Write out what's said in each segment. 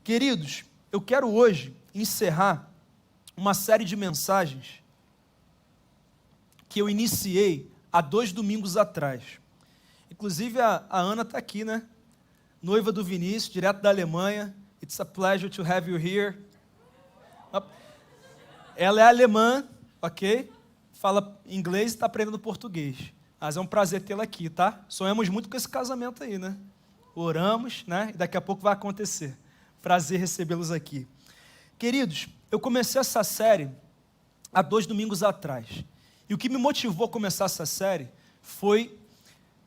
Queridos, eu quero hoje encerrar uma série de mensagens que eu iniciei há 2 domingos atrás. Inclusive a Ana está aqui, né? Noiva do Vinícius, direto da Alemanha. It's a pleasure to have you here. Ela é alemã, ok? Fala inglês e está aprendendo português. Mas é um prazer tê-la aqui, tá? Sonhamos muito com esse casamento aí, né? Oramos, né? E daqui a pouco vai acontecer. Prazer recebê-los aqui. Queridos, eu comecei essa série há 2 domingos atrás. E o que me motivou a começar essa série foi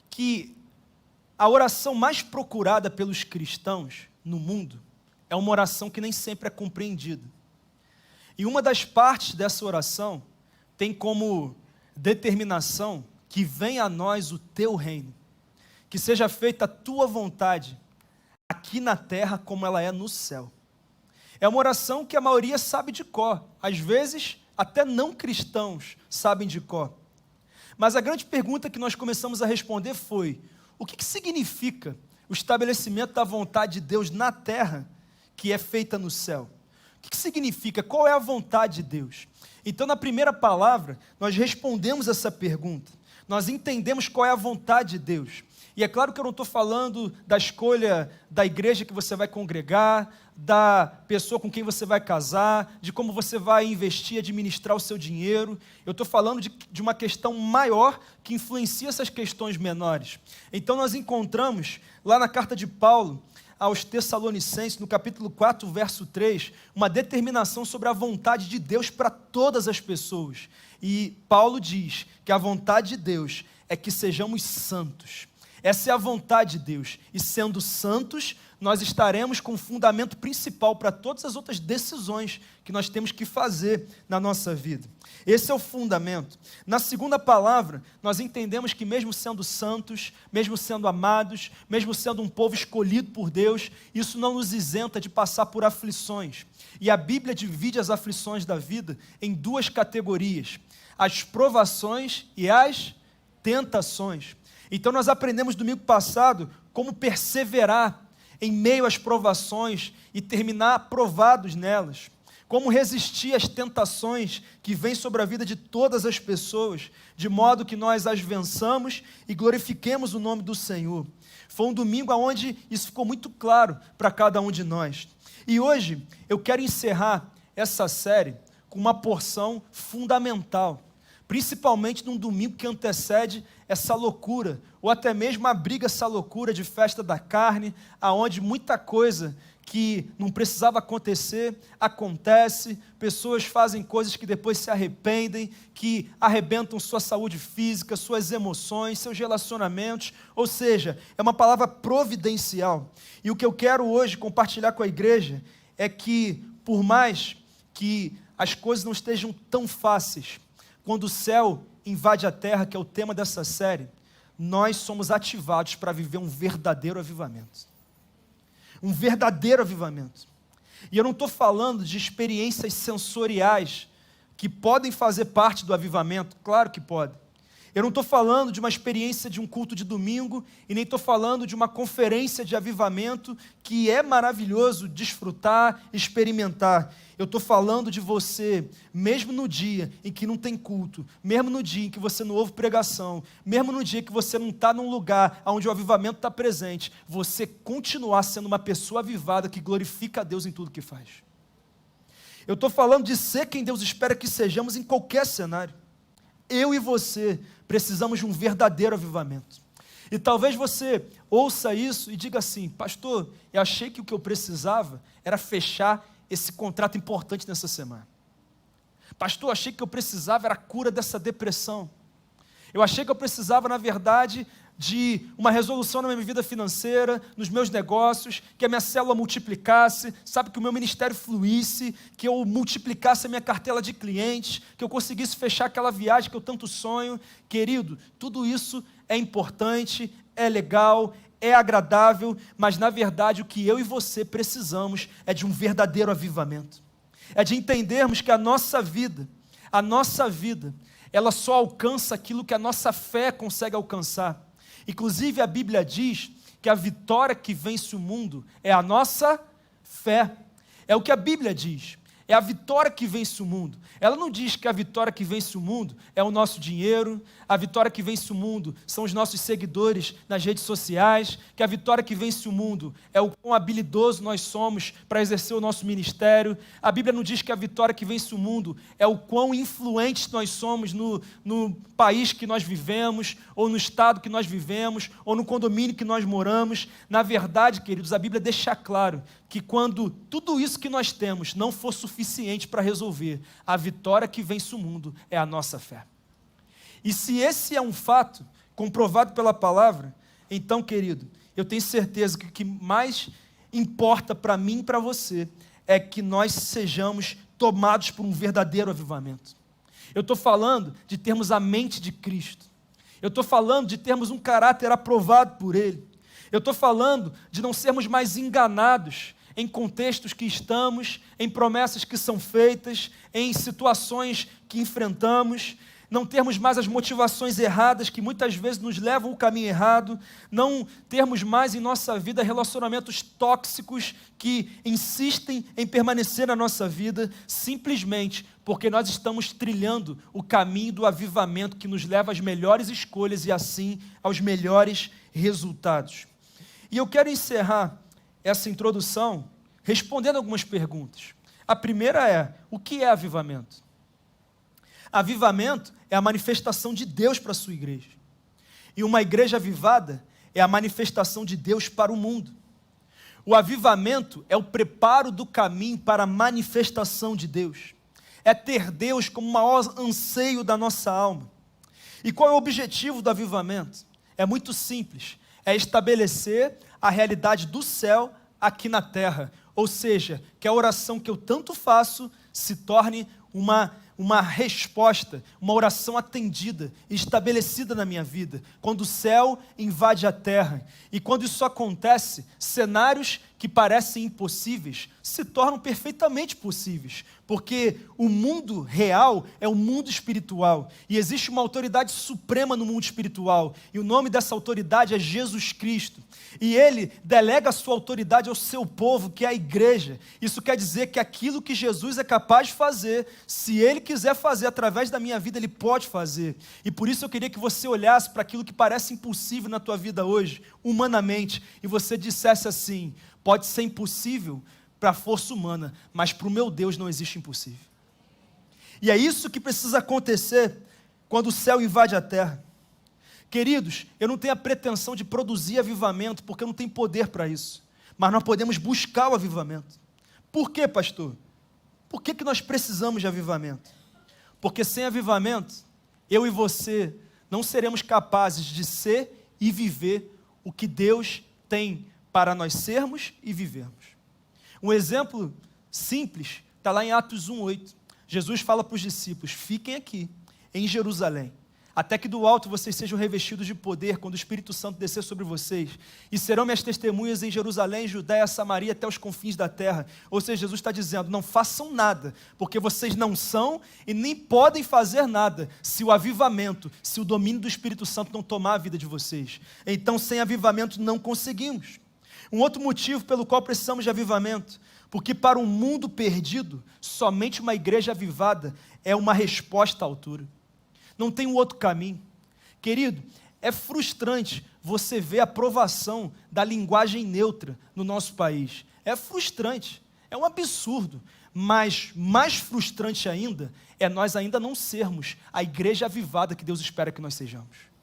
que a oração mais procurada pelos cristãos no mundo é uma oração que nem sempre é compreendida. E uma das partes dessa oração tem como determinação que venha a nós o teu reino, que seja feita a tua vontade, aqui na terra como ela é no céu. É uma oração que a maioria sabe de cor, às vezes até não cristãos sabem de cor. Mas a grande pergunta que nós começamos a responder foi: o que significa o estabelecimento da vontade de Deus na terra que é feita no céu? O que significa? Qual é a vontade de Deus? Então, na primeira palavra, nós respondemos essa pergunta. Nós entendemos qual é a vontade de Deus. E é claro que eu não estou falando da escolha da igreja que você vai congregar, da pessoa com quem você vai casar, de como você vai investir, administrar o seu dinheiro. Eu estou falando de uma questão maior que influencia essas questões menores. Então nós encontramos lá na carta de Paulo aos Tessalonicenses, no capítulo 4, verso 3, uma determinação sobre a vontade de Deus para todas as pessoas. E Paulo diz que a vontade de Deus é que sejamos santos. Essa é a vontade de Deus, e sendo santos, nós estaremos com o fundamento principal para todas as outras decisões que nós temos que fazer na nossa vida. Esse é o fundamento. Na segunda palavra, nós entendemos que mesmo sendo santos, mesmo sendo amados, mesmo sendo um povo escolhido por Deus, isso não nos isenta de passar por aflições. E a Bíblia divide as aflições da vida em 2 categorias: as provações e as tentações. Então nós aprendemos domingo passado como perseverar em meio às provações e terminar aprovados nelas, como resistir às tentações que vêm sobre a vida de todas as pessoas, de modo que nós as vençamos e glorifiquemos o nome do Senhor. Foi um domingo onde isso ficou muito claro para cada um de nós. E hoje eu quero encerrar essa série com uma porção fundamental, principalmente num domingo que antecede essa loucura, ou até mesmo abriga essa loucura de festa da carne, aonde muita coisa que não precisava acontecer, acontece, pessoas fazem coisas que depois se arrependem, que arrebentam sua saúde física, suas emoções, seus relacionamentos, ou seja, é uma palavra providencial. E o que eu quero hoje compartilhar com a igreja é que, por mais que as coisas não estejam tão fáceis, quando o céu invade a terra, que é o tema dessa série, nós somos ativados para viver um verdadeiro avivamento. Um verdadeiro avivamento. E eu não estou falando de experiências sensoriais que podem fazer parte do avivamento, claro que podem. Eu não estou falando de uma experiência de um culto de domingo e nem estou falando de uma conferência de avivamento que é maravilhoso desfrutar, experimentar. Eu estou falando de você, mesmo no dia em que não tem culto, mesmo no dia em que você não ouve pregação, mesmo no dia que você não está num lugar onde o avivamento está presente, você continuar sendo uma pessoa avivada que glorifica a Deus em tudo que faz. Eu estou falando de ser quem Deus espera que sejamos em qualquer cenário. Eu e você precisamos de um verdadeiro avivamento. E talvez você ouça isso e diga assim: pastor, eu achei que o que eu precisava era fechar esse contrato importante nessa semana. Pastor, eu achei que eu precisava era a cura dessa depressão. Eu achei que eu precisava, na verdade, de uma resolução na minha vida financeira, nos meus negócios, que a minha célula multiplicasse, sabe, que o meu ministério fluísse, que eu multiplicasse a minha cartela de clientes, que eu conseguisse fechar aquela viagem que eu tanto sonho. Querido, tudo isso é importante, é legal, é agradável, mas na verdade o que eu e você precisamos é de um verdadeiro avivamento. É de entendermos que a nossa vida, ela só alcança aquilo que a nossa fé consegue alcançar. Inclusive a Bíblia diz que a vitória que vence o mundo é a nossa Fé é o que a Bíblia diz. É a vitória que vence o mundo. Ela não diz que a vitória que vence o mundo é o nosso dinheiro, a vitória que vence o mundo são os nossos seguidores nas redes sociais, que a vitória que vence o mundo é o quão habilidoso nós somos para exercer o nosso ministério. A Bíblia não diz que a vitória que vence o mundo é o quão influentes nós somos no país que nós vivemos, ou no estado que nós vivemos, ou no condomínio que nós moramos. Na verdade, queridos, a Bíblia deixa claro que quando tudo isso que nós temos não for suficiente para resolver, a vitória que vence o mundo é a nossa fé. E se esse é um fato comprovado pela palavra, então, querido, eu tenho certeza que o que mais importa para mim e para você é que nós sejamos tomados por um verdadeiro avivamento. Eu estou falando de termos a mente de Cristo. Eu estou falando de termos um caráter aprovado por Ele. Eu estou falando de não sermos mais enganados em contextos que estamos, em promessas que são feitas, em situações que enfrentamos, não termos mais as motivações erradas que muitas vezes nos levam ao caminho errado, não termos mais em nossa vida relacionamentos tóxicos que insistem em permanecer na nossa vida, simplesmente porque nós estamos trilhando o caminho do avivamento que nos leva às melhores escolhas e assim aos melhores resultados. E eu quero encerrar essa introdução respondendo algumas perguntas. A primeira é: o que é avivamento? Avivamento é a manifestação de Deus para a sua igreja. E uma igreja avivada é a manifestação de Deus para o mundo. O avivamento é o preparo do caminho para a manifestação de Deus. É ter Deus como o maior anseio da nossa alma. E qual é o objetivo do avivamento? É muito simples. É estabelecer a realidade do céu aqui na terra. Ou seja, que a oração que eu tanto faço se torne uma resposta, uma oração atendida, estabelecida na minha vida, quando o céu invade a terra. E quando isso acontece, cenários que parecem impossíveis se tornam perfeitamente possíveis, porque o mundo real é o mundo espiritual, e existe uma autoridade suprema no mundo espiritual, e o nome dessa autoridade é Jesus Cristo, e Ele delega a sua autoridade ao seu povo, que é a igreja. Isso quer dizer que aquilo que Jesus é capaz de fazer, se Ele quiser fazer através da minha vida, Ele pode fazer. E por isso eu queria que você olhasse para aquilo que parece impossível na tua vida hoje, humanamente, e você dissesse assim: pode ser impossível para a força humana, mas para o meu Deus não existe impossível. E é isso que precisa acontecer quando o céu invade a terra. Queridos, eu não tenho a pretensão de produzir avivamento, porque eu não tenho poder para isso. Mas nós podemos buscar o avivamento. Por quê, pastor? Por que nós precisamos de avivamento? Porque sem avivamento, eu e você não seremos capazes de ser e viver o que Deus tem para nós sermos e vivermos. Um exemplo simples está lá em Atos 1:8. Jesus fala para os discípulos: fiquem aqui, em Jerusalém, até que do alto vocês sejam revestidos de poder, quando o Espírito Santo descer sobre vocês, e serão minhas testemunhas em Jerusalém, Judéia, Samaria, até os confins da terra. Ou seja, Jesus está dizendo: não façam nada, porque vocês não são e nem podem fazer nada, se o avivamento, se o domínio do Espírito Santo não tomar a vida de vocês. Então, sem avivamento não conseguimos. Um outro motivo pelo qual precisamos de avivamento, porque para um mundo perdido, somente uma igreja avivada é uma resposta à altura. Não tem um outro caminho. Querido, é frustrante você ver a aprovação da linguagem neutra no nosso país. É frustrante, é um absurdo. Mas mais frustrante ainda é nós ainda não sermos a igreja avivada que Deus espera que nós sejamos.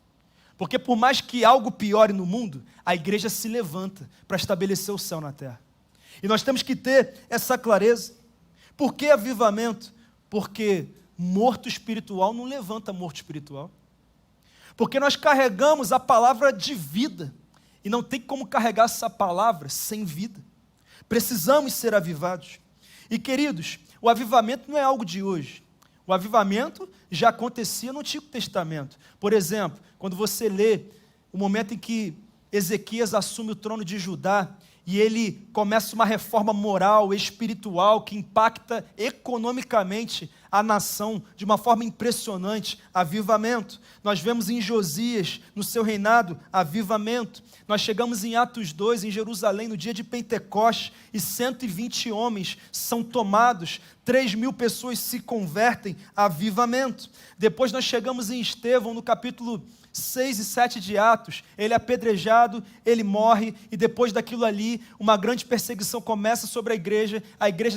Porque por mais que algo piore no mundo, a igreja se levanta para estabelecer o céu na terra. E nós temos que ter essa clareza. Por que avivamento? Porque morto espiritual não levanta morto espiritual. Porque nós carregamos a palavra de vida, e não tem como carregar essa palavra sem vida. Precisamos ser avivados. E queridos, o avivamento não é algo de hoje. O avivamento já acontecia no Antigo Testamento. Por exemplo, quando você lê o momento em que Ezequias assume o trono de Judá, e ele começa uma reforma moral, espiritual, que impacta economicamente a nação de uma forma impressionante. Avivamento. Nós vemos em Josias, no seu reinado, avivamento. Nós chegamos em Atos 2, em Jerusalém, no dia de Pentecostes, e 120 homens são tomados, 3.000 pessoas se convertem, avivamento. Depois nós chegamos em Estevão, no capítulo 6 e 7 de Atos, ele é apedrejado, ele morre, e depois daquilo ali, uma grande perseguição começa sobre a igreja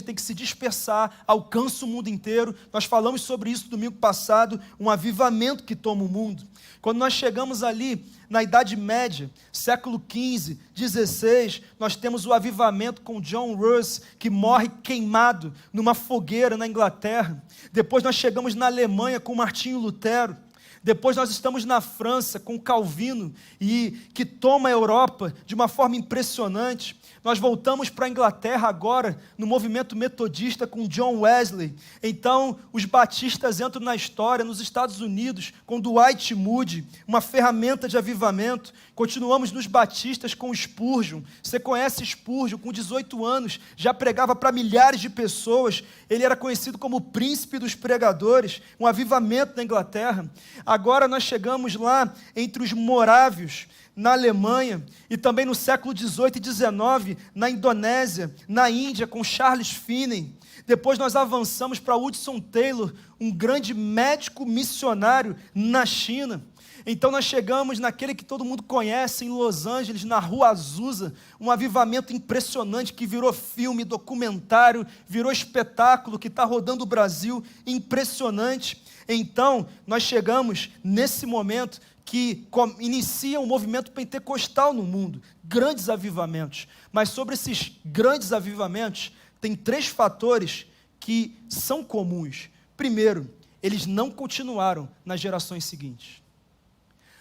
tem que se dispersar, alcança o mundo inteiro. Nós falamos sobre isso domingo passado, um avivamento que toma o mundo. Quando nós chegamos ali, na Idade Média, século XV, XVI, nós temos o avivamento com John Russ, que morre queimado numa fogueira na Inglaterra. Depois nós chegamos na Alemanha com Martinho Lutero. Depois nós estamos na França com Calvino, e que toma a Europa de uma forma impressionante. Nós voltamos para a Inglaterra agora, no movimento metodista com John Wesley. Então, os batistas entram na história nos Estados Unidos com Dwight Moody, uma ferramenta de avivamento. Continuamos nos batistas com Spurgeon. Você conhece Spurgeon, com 18 anos, já pregava para milhares de pessoas. Ele era conhecido como o príncipe dos pregadores, um avivamento na Inglaterra. Agora nós chegamos lá entre os morávios, na Alemanha, e também no século XVIII e XIX, na Indonésia, na Índia, com Charles Finney. Depois nós avançamos para Hudson Taylor, um grande médico missionário na China. Então nós chegamos naquele que todo mundo conhece, em Los Angeles, na Rua Azusa, um avivamento impressionante que virou filme, documentário, virou espetáculo, que está rodando o Brasil, impressionante. Então nós chegamos nesse momento que inicia um movimento pentecostal no mundo, grandes avivamentos. Mas sobre esses grandes avivamentos, tem 3 fatores que são comuns. Primeiro, eles não continuaram nas gerações seguintes.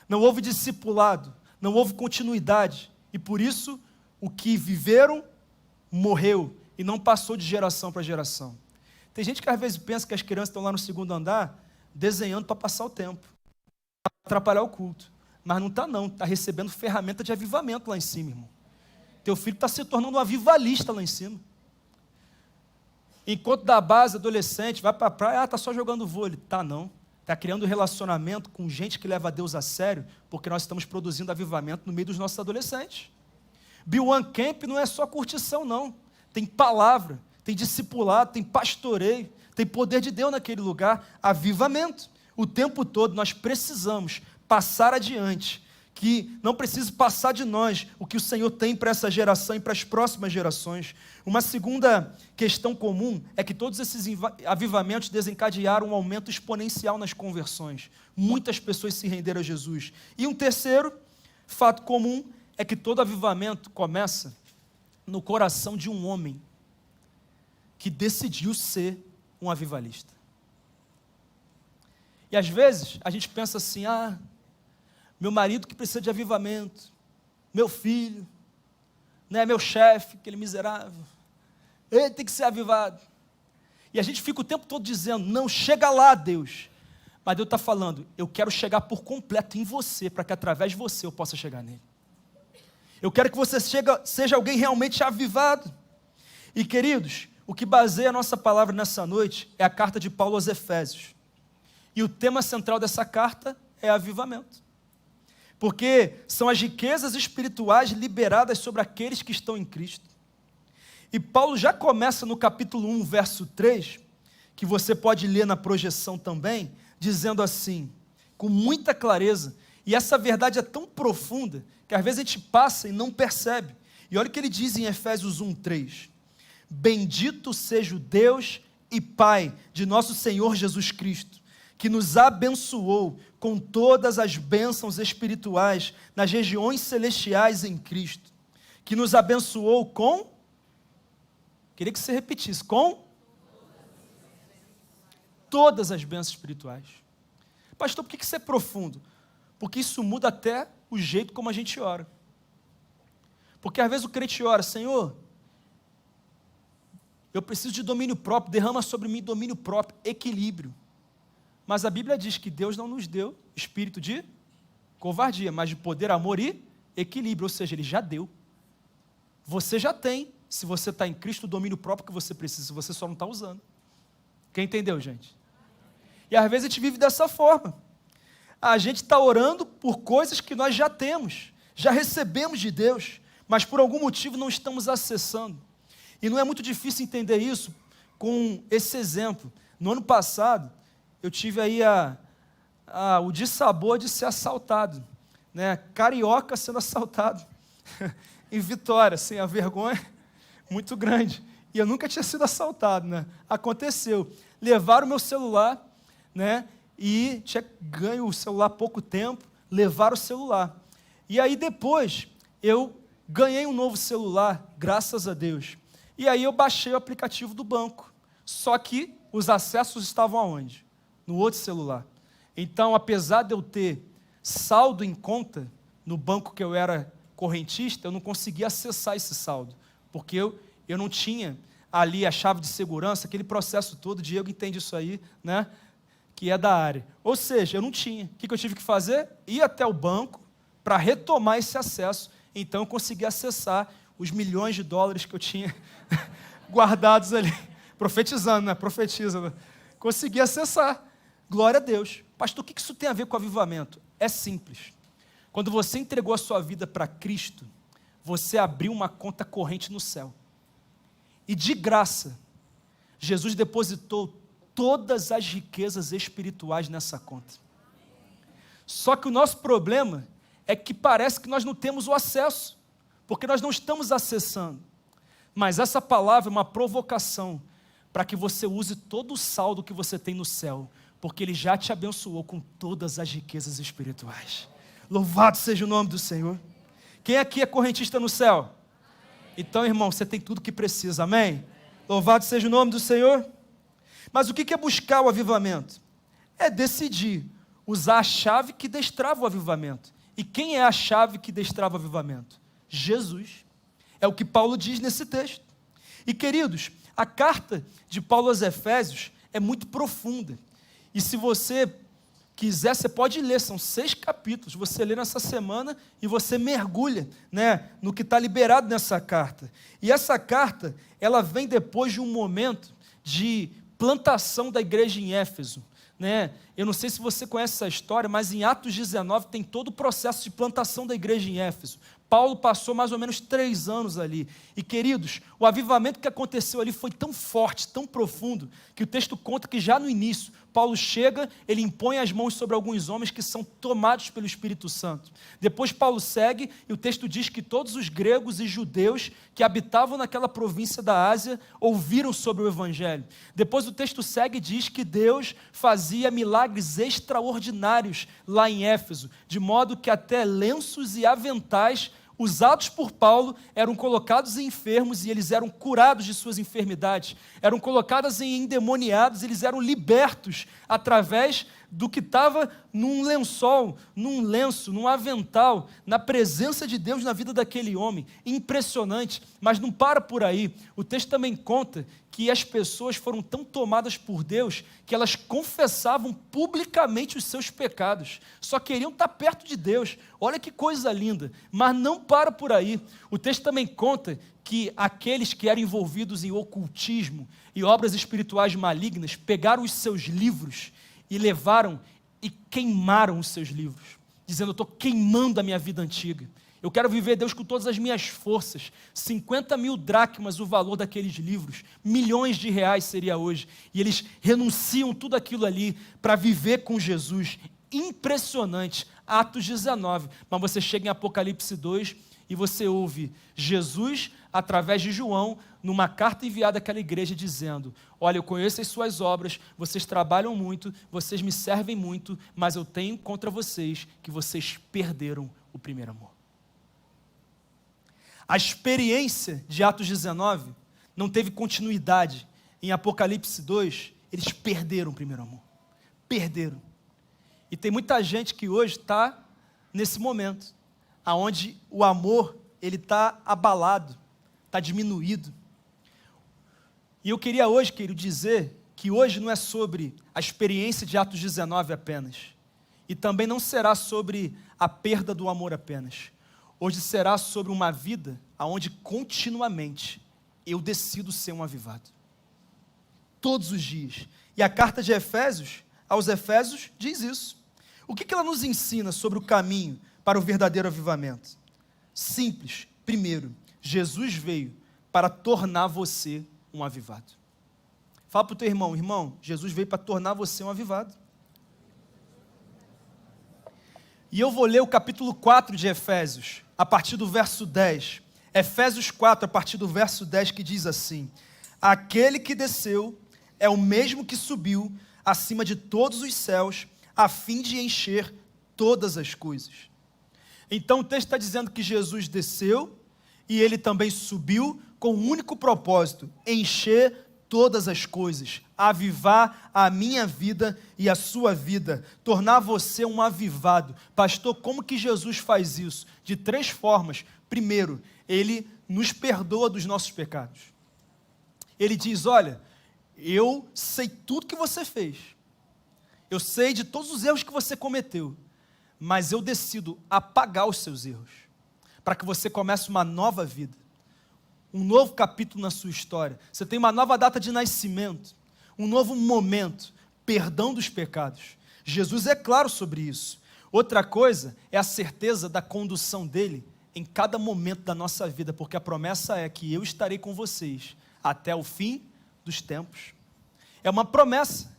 Não houve discipulado, não houve continuidade, e por isso o que viveram morreu e não passou de geração para geração. Tem gente que às vezes pensa que as crianças estão lá no 2º andar desenhando para passar o tempo, atrapalhar o culto, mas não está não, está recebendo ferramenta de avivamento lá em cima, irmão. Teu filho está se tornando um avivalista lá em cima. Enquanto da base, adolescente, vai para a praia, está só jogando vôlei. Tá não, está criando relacionamento com gente que leva a Deus a sério, porque nós estamos produzindo avivamento no meio dos nossos adolescentes. Bill One Camp não é só curtição não, tem palavra, tem discipulado, tem pastoreio, tem poder de Deus naquele lugar, avivamento. O tempo todo nós precisamos passar adiante, que não precise passar de nós o que o Senhor tem para essa geração e para as próximas gerações. Uma segunda questão comum é que todos esses avivamentos desencadearam um aumento exponencial nas conversões. Muitas pessoas se renderam a Jesus. E um terceiro fato comum é que todo avivamento começa no coração de um homem que decidiu ser um avivalista. E às vezes a gente pensa assim, meu marido que precisa de avivamento, meu filho, né, meu chefe, aquele miserável, ele tem que ser avivado. E a gente fica o tempo todo dizendo, não, chega lá, Deus. Mas Deus está falando, eu quero chegar por completo em você, para que através de você eu possa chegar nele. Eu quero que você seja alguém realmente avivado. E queridos, o que baseia a nossa palavra nessa noite é a carta de Paulo aos Efésios. E o tema central dessa carta é avivamento. Porque são as riquezas espirituais liberadas sobre aqueles que estão em Cristo. E Paulo já começa no capítulo 1, verso 3, que você pode ler na projeção também, dizendo assim, com muita clareza, e essa verdade é tão profunda, que às vezes a gente passa e não percebe. E olha o que ele diz em Efésios 1, 3. Bendito seja o Deus e Pai de nosso Senhor Jesus Cristo, que nos abençoou com todas as bênçãos espirituais nas regiões celestiais em Cristo, que nos abençoou com, queria que você repetisse, com todas as bênçãos espirituais. Pastor, por que isso é profundo? Porque isso muda até o jeito como a gente ora. Porque às vezes o crente ora, Senhor, eu preciso de domínio próprio, derrama sobre mim domínio próprio, equilíbrio. Mas a Bíblia diz que Deus não nos deu espírito de covardia, mas de poder, amor e equilíbrio, ou seja, Ele já deu. Você já tem, se você está em Cristo, o domínio próprio que você precisa, você só não está usando. Quem entendeu, gente? E às vezes a gente vive dessa forma. A gente está orando por coisas que nós já temos, já recebemos de Deus, mas por algum motivo não estamos acessando. E não é muito difícil entender isso com esse exemplo. No ano passado, eu tive aí o dissabor de ser assaltado, né? Carioca sendo assaltado em Vitória, assim, a vergonha muito grande. E eu nunca tinha sido assaltado, né? Aconteceu. Levaram o meu celular, né? E tinha ganho o celular há pouco tempo, levaram o celular. E aí depois, eu ganhei um novo celular, graças a Deus. E aí eu baixei o aplicativo do banco. Só que os acessos estavam aonde? No outro celular. Então, apesar de eu ter saldo em conta no banco que eu era correntista, eu não conseguia acessar esse saldo, porque eu não tinha ali a chave de segurança, aquele processo todo. Diego entende isso aí, né? Que é da área. Ou seja, eu não tinha. O que eu tive que fazer? Ir até o banco para retomar esse acesso. Então, eu consegui acessar os milhões de dólares que eu tinha guardados ali. Profetizando, né? Profetiza, né? Consegui acessar. Glória a Deus. Pastor, o que isso tem a ver com avivamento? É simples. Quando você entregou a sua vida para Cristo, você abriu uma conta corrente no céu. E de graça, Jesus depositou todas as riquezas espirituais nessa conta. Só que o nosso problema é que parece que nós não temos o acesso, porque nós não estamos acessando. Mas essa palavra é uma provocação para que você use todo o saldo que você tem no céu, porque Ele já te abençoou com todas as riquezas espirituais. Louvado seja o nome do Senhor. Quem aqui é correntista no céu? Então, irmão, você tem tudo que precisa, amém? Louvado seja o nome do Senhor. Mas o que é buscar o avivamento? É decidir usar a chave que destrava o avivamento. E quem é a chave que destrava o avivamento? Jesus. É o que Paulo diz nesse texto. E queridos, a carta de Paulo aos Efésios é muito profunda. E se você quiser, você pode ler, são 6 capítulos, você lê nessa semana e você mergulha, né, no que está liberado nessa carta. E essa carta, ela vem depois de um momento de plantação da igreja em Éfeso, né? Eu não sei se você conhece essa história, mas em Atos 19 tem todo o processo de plantação da igreja em Éfeso. Paulo passou mais ou menos 3 anos ali. E queridos, o avivamento que aconteceu ali foi tão forte, tão profundo, que o texto conta que já no início, Paulo chega, ele impõe as mãos sobre alguns homens que são tomados pelo Espírito Santo. Depois Paulo segue e o texto diz que todos os gregos e judeus que habitavam naquela província da Ásia ouviram sobre o Evangelho. Depois o texto segue e diz que Deus fazia milagres extraordinários lá em Éfeso, de modo que até lenços e aventais usados por Paulo eram colocados em enfermos e eles eram curados de suas enfermidades, eram colocados em endemoniados e eles eram libertos através do que estava num lençol, num lenço, num avental, na presença de Deus na vida daquele homem. Impressionante, mas não para por aí. O texto também conta que as pessoas foram tão tomadas por Deus que elas confessavam publicamente os seus pecados, só queriam estar perto de Deus. Olha que coisa linda, mas não para por aí. O texto também conta que aqueles que eram envolvidos em ocultismo e obras espirituais malignas pegaram os seus livros e levaram e queimaram os seus livros, dizendo: eu estou queimando a minha vida antiga, eu quero viver Deus com todas as minhas forças. 50.000 dracmas o valor daqueles livros, milhões de reais seria hoje, e eles renunciam tudo aquilo ali para viver com Jesus. Impressionante, Atos 19, mas você chega em Apocalipse 2 e você ouve Jesus, através de João, numa carta enviada àquela igreja, dizendo: olha, eu conheço as suas obras, vocês trabalham muito, vocês me servem muito, mas eu tenho contra vocês que vocês perderam o primeiro amor. A experiência de Atos 19 não teve continuidade. Em Apocalipse 2, eles perderam o primeiro amor. Perderam. E tem muita gente que hoje está nesse momento, onde o amor está abalado, está diminuído. E eu queria hoje, querido, dizer que hoje não é sobre a experiência de Atos 19 apenas. E também não será sobre a perda do amor apenas. Hoje será sobre uma vida onde continuamente eu decido ser um avivado. Todos os dias. E a carta de Efésios, aos Efésios, diz isso. O que ela nos ensina sobre o caminho para o verdadeiro avivamento? Simples. Primeiro, Jesus veio para tornar você um avivado. Fala para o teu irmão, irmão, Jesus veio para tornar você um avivado. E eu vou ler o capítulo 4 de Efésios, a partir do verso 10. Efésios 4, a partir do verso 10, que diz assim: aquele que desceu é o mesmo que subiu acima de todos os céus, a fim de encher todas as coisas. Então o texto está dizendo que Jesus desceu e ele também subiu com um único propósito: encher todas as coisas, avivar a minha vida e a sua vida, tornar você um avivado. Pastor, como que Jesus faz isso? De 3 formas. Primeiro, ele nos perdoa dos nossos pecados. Ele diz: olha, eu sei tudo que você fez, eu sei de todos os erros que você cometeu, mas eu decido apagar os seus erros, para que você comece uma nova vida, um novo capítulo na sua história. Você tem uma nova data de nascimento, um novo momento, perdão dos pecados. Jesus é claro sobre isso. Outra coisa é a certeza da condução dele em cada momento da nossa vida, porque a promessa é que eu estarei com vocês até o fim dos tempos. É uma promessa.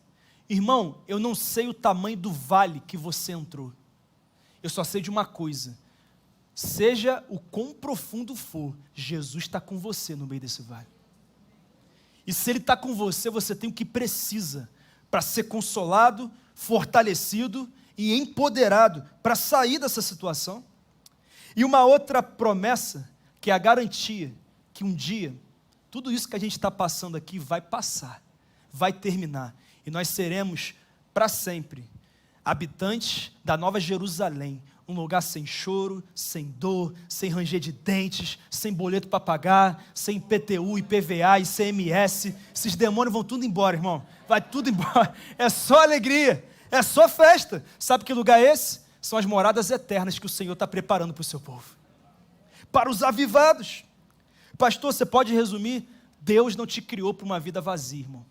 Irmão, eu não sei o tamanho do vale que você entrou. Eu só sei de uma coisa: seja o quão profundo for, Jesus está com você no meio desse vale. E se Ele está com você, você tem o que precisa para ser consolado, fortalecido e empoderado para sair dessa situação. E uma outra promessa, que é a garantia que um dia, tudo isso que a gente está passando aqui vai passar, vai terminar, e nós seremos para sempre habitantes da Nova Jerusalém, um lugar sem choro, sem dor, sem ranger de dentes, sem boleto para pagar, sem IPTU, IPVA, ICMS. Esses demônios vão tudo embora, irmão. Vai tudo embora. É só alegria, é só festa. Sabe que lugar é esse? São as moradas eternas que o Senhor está preparando para o seu povo, para os avivados. Pastor, você pode resumir? Deus não te criou para uma vida vazia, irmão.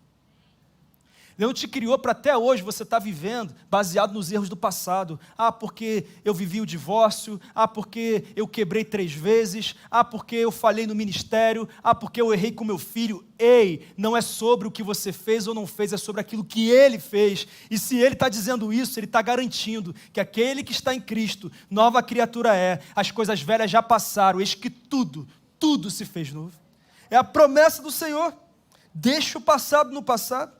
Deus não te criou para até hoje você estar vivendo baseado nos erros do passado. Ah, porque eu vivi o divórcio. Ah, porque eu quebrei 3 vezes. Ah, porque eu falhei no ministério. Ah, porque eu errei com meu filho. Ei, não é sobre o que você fez ou não fez, é sobre aquilo que Ele fez. E se Ele está dizendo isso, Ele está garantindo que aquele que está em Cristo, nova criatura é. As coisas velhas já passaram, eis que tudo se fez novo. É a promessa do Senhor. Deixa o passado no passado.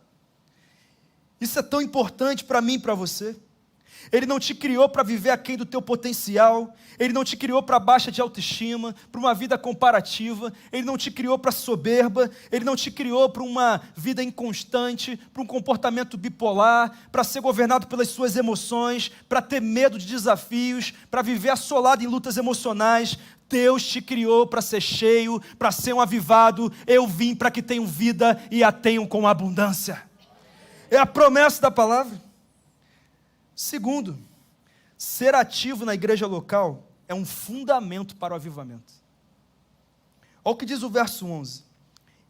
Isso é tão importante para mim e para você. Ele não te criou para viver aquém do teu potencial. Ele não te criou para baixa de autoestima, para uma vida comparativa. Ele não te criou para soberba. Ele não te criou para uma vida inconstante, para um comportamento bipolar, para ser governado pelas suas emoções, para ter medo de desafios, para viver assolado em lutas emocionais. Deus te criou para ser cheio, para ser um avivado. Eu vim para que tenham vida e a tenham com abundância. É a promessa da palavra. Segundo, ser ativo na igreja local é um fundamento para o avivamento. Olha o que diz o verso 11.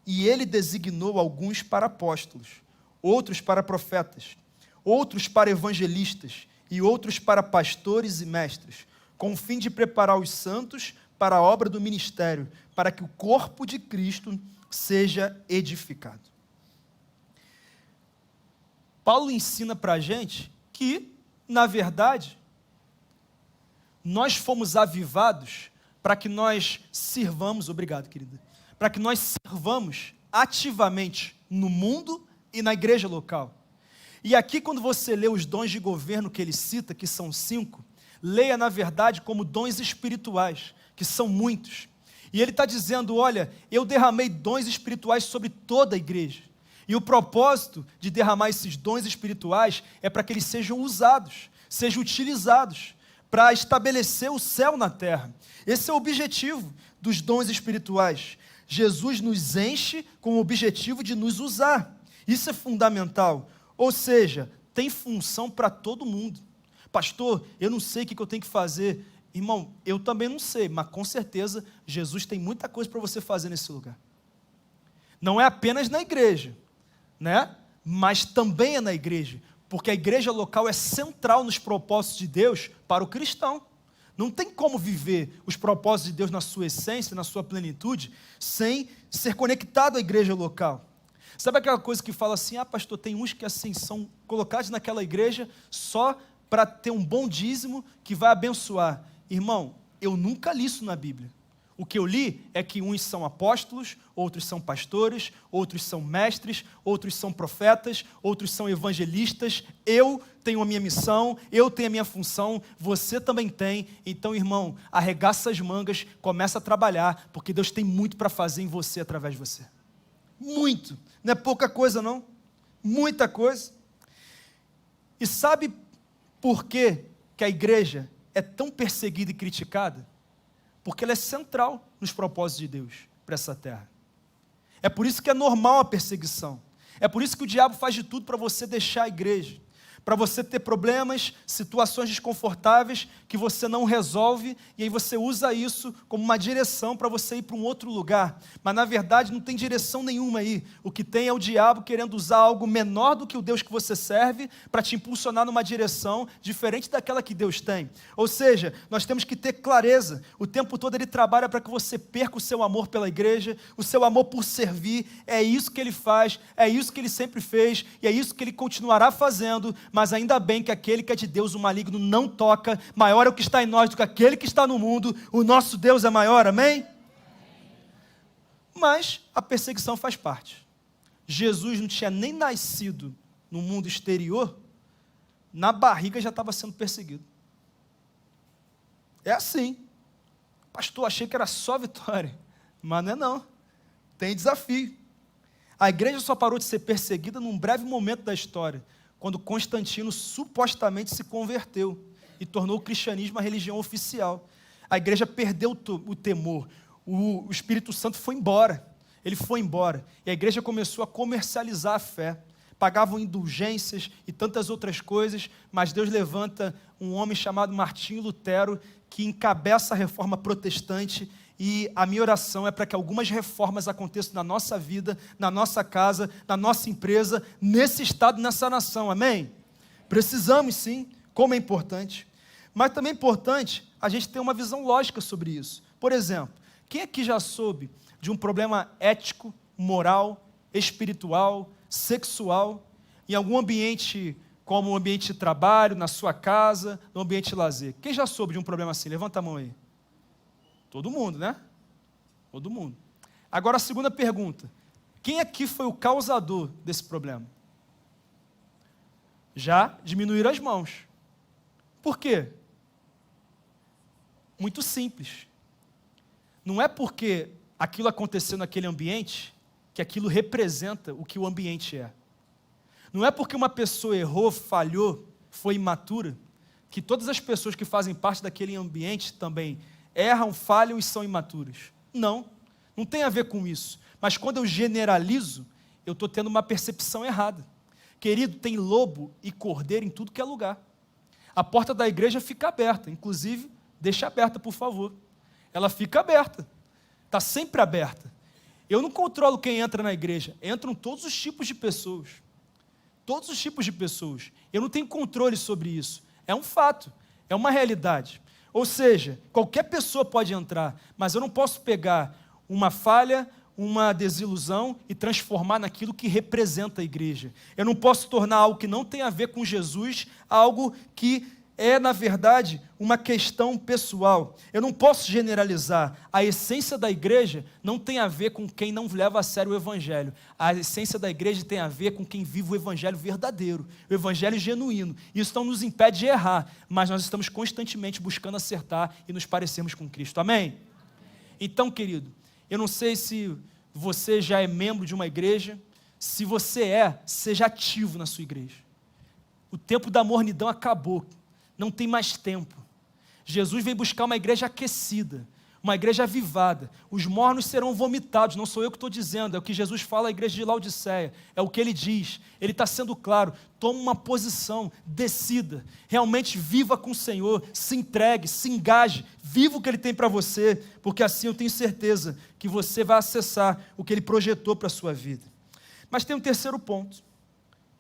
E ele designou alguns para apóstolos, outros para profetas, outros para evangelistas e outros para pastores e mestres, com o fim de preparar os santos para a obra do ministério, para que o corpo de Cristo seja edificado. Paulo ensina para a gente que, na verdade, nós fomos avivados para que nós sirvamos, obrigado, querida, para que nós sirvamos ativamente no mundo e na igreja local. E aqui, quando você lê os dons de governo que ele cita, que são 5, leia, na verdade, como dons espirituais, que são muitos. E ele está dizendo, olha, eu derramei dons espirituais sobre toda a igreja. E o propósito de derramar esses dons espirituais é para que eles sejam usados, sejam utilizados, para estabelecer o céu na terra. Esse é o objetivo dos dons espirituais. Jesus nos enche com o objetivo de nos usar. Isso é fundamental. Ou seja, tem função para todo mundo. Pastor, eu não sei o que eu tenho que fazer. Irmão, eu também não sei, mas com certeza Jesus tem muita coisa para você fazer nesse lugar. Não é apenas na igreja, né? Mas também é na igreja, porque a igreja local é central nos propósitos de Deus para o cristão. Não tem como viver os propósitos de Deus na sua essência, na sua plenitude, sem ser conectado à igreja local. Sabe aquela coisa que fala assim, pastor, tem uns que assim são colocados naquela igreja só para ter um bom dízimo que vai abençoar. Irmão, eu nunca li isso na Bíblia. O que eu li é que uns são apóstolos, outros são pastores, outros são mestres, outros são profetas, outros são evangelistas. Eu tenho a minha missão, eu tenho a minha função, você também tem. Então, irmão, arregaça as mangas, começa a trabalhar, porque Deus tem muito para fazer em você através de você. Muito. Não é pouca coisa, não. Muita coisa. E sabe por que a igreja é tão perseguida e criticada? Porque ela é central nos propósitos de Deus para essa terra. É por isso que é normal a perseguição. É por isso que o diabo faz de tudo para você deixar a igreja. Para você ter problemas, situações desconfortáveis que você não resolve, e aí você usa isso como uma direção para você ir para um outro lugar. Mas na verdade não tem direção nenhuma aí. O que tem é o diabo querendo usar algo menor do que o Deus que você serve para te impulsionar numa direção diferente daquela que Deus tem. Ou seja, nós temos que ter clareza. O tempo todo ele trabalha para que você perca o seu amor pela igreja, o seu amor por servir. É isso que ele faz, é isso que ele sempre fez, e é isso que ele continuará fazendo. Mas ainda bem que aquele que é de Deus, o maligno, não toca. Maior é o que está em nós do que aquele que está no mundo. O nosso Deus é maior, amém? Mas a perseguição faz parte. Jesus não tinha nem nascido no mundo exterior, na barriga já estava sendo perseguido. É assim. Pastor, achei que era só vitória. Mas não é não. Tem desafio. A igreja só parou de ser perseguida num breve momento da história, quando Constantino supostamente se converteu e tornou o cristianismo a religião oficial. A igreja perdeu o temor, o Espírito Santo foi embora, ele foi embora, e a igreja começou a comercializar a fé, pagavam indulgências e tantas outras coisas, mas Deus levanta um homem chamado Martinho Lutero, que encabeça a reforma protestante. E a minha oração é para que algumas reformas aconteçam na nossa vida, na nossa casa, na nossa empresa, nesse estado, nessa nação, amém? Precisamos sim, como é importante. Mas também é importante a gente ter uma visão lógica sobre isso. Por exemplo, quem aqui já soube de um problema ético, moral, espiritual, sexual, em algum ambiente, como um ambiente de trabalho, na sua casa, no ambiente de lazer? Quem já soube de um problema assim? Levanta a mão aí. Todo mundo, né? Todo mundo. Agora a segunda pergunta. Quem aqui foi o causador desse problema? Já diminuíram as mãos. Por quê? Muito simples. Não é porque aquilo aconteceu naquele ambiente que aquilo representa o que o ambiente é. Não é porque uma pessoa errou, falhou, foi imatura, que todas as pessoas que fazem parte daquele ambiente também erram, falham e são imaturos. Não, não tem a ver com isso. Mas quando eu generalizo, eu estou tendo uma percepção errada. Querido, tem lobo e cordeiro em tudo que é lugar. A porta da igreja fica aberta, inclusive, deixa aberta, por favor. Ela fica aberta, está sempre aberta. Eu não controlo quem entra na igreja, entram todos os tipos de pessoas. Todos os tipos de pessoas. Eu não tenho controle sobre isso. É um fato, é uma realidade. Ou seja, qualquer pessoa pode entrar, mas eu não posso pegar uma falha, uma desilusão e transformar naquilo que representa a igreja. Eu não posso tornar algo que não tem a ver com Jesus, algo que é, na verdade, uma questão pessoal. Eu não posso generalizar. A essência da igreja não tem a ver com quem não leva a sério o evangelho. A essência da igreja tem a ver com quem vive o evangelho verdadeiro, o evangelho genuíno. Isso não nos impede de errar, mas nós estamos constantemente buscando acertar e nos parecermos com Cristo. Amém? Então, querido, eu não sei se você já é membro de uma igreja. Se você seja ativo na sua igreja. O tempo da mornidão acabou. Não tem mais tempo. Jesus veio buscar uma igreja aquecida, uma igreja avivada. Os mornos serão vomitados, não sou eu que estou dizendo, é o que Jesus fala à igreja de Laodiceia, é o que ele diz. Ele está sendo claro, toma uma posição, decida, realmente viva com o Senhor, se entregue, se engaje, viva o que Ele tem para você, porque assim eu tenho certeza que você vai acessar o que Ele projetou para a sua vida. Mas tem um terceiro ponto,